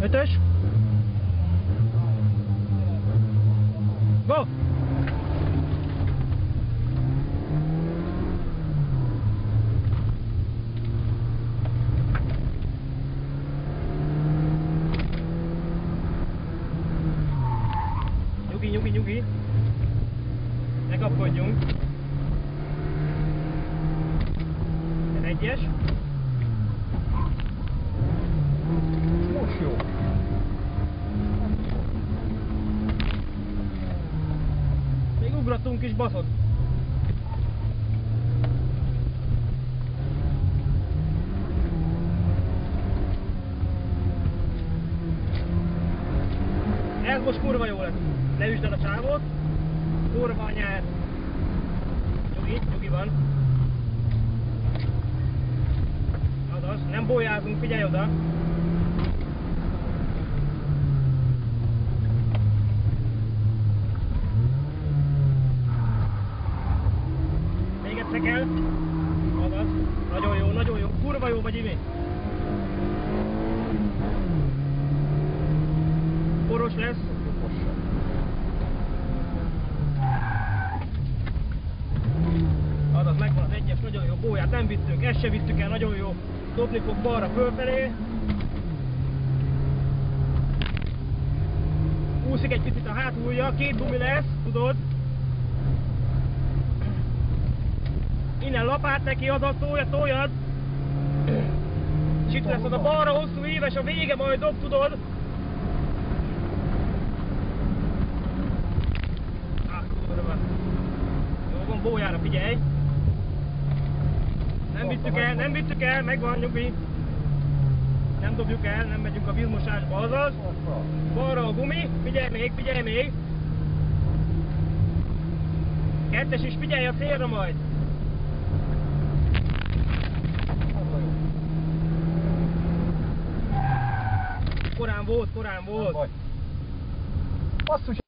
5-ös. Go! Nyugi. Ne kapkodjunk. Ez egyes. Most jó. Még ugratunk is, baszod. Ez most kurva jó lesz. Ne üsd el a csávot. Kurva anyád. Nyugi van. Azaz, nem bolyázunk, figyelj oda. Még egyszer kell. Azaz, nagyon jó, kurva jó vagy, Imi. Poros lesz. Azaz, megvan az egyes, nagyon jó, bóját nem vittünk, ezt se vittük el, nagyon jó. Dobni fog balra fölfelé. Úszik egy picit a hátulja, 2 gumi lesz, tudod. Innen lapát neki, azaz toljad. És itt lesz az a balra hosszú éves, a vége majd dob, tudod. Jó van, bójára figyelj. Nem vittük el, megvan, nyugi. Nem dobjuk el, nem megyünk a vízmosásba, azaz. Balra a gumi, figyelj még. Kettes is, figyelj a célra majd. Korán volt. Basszus.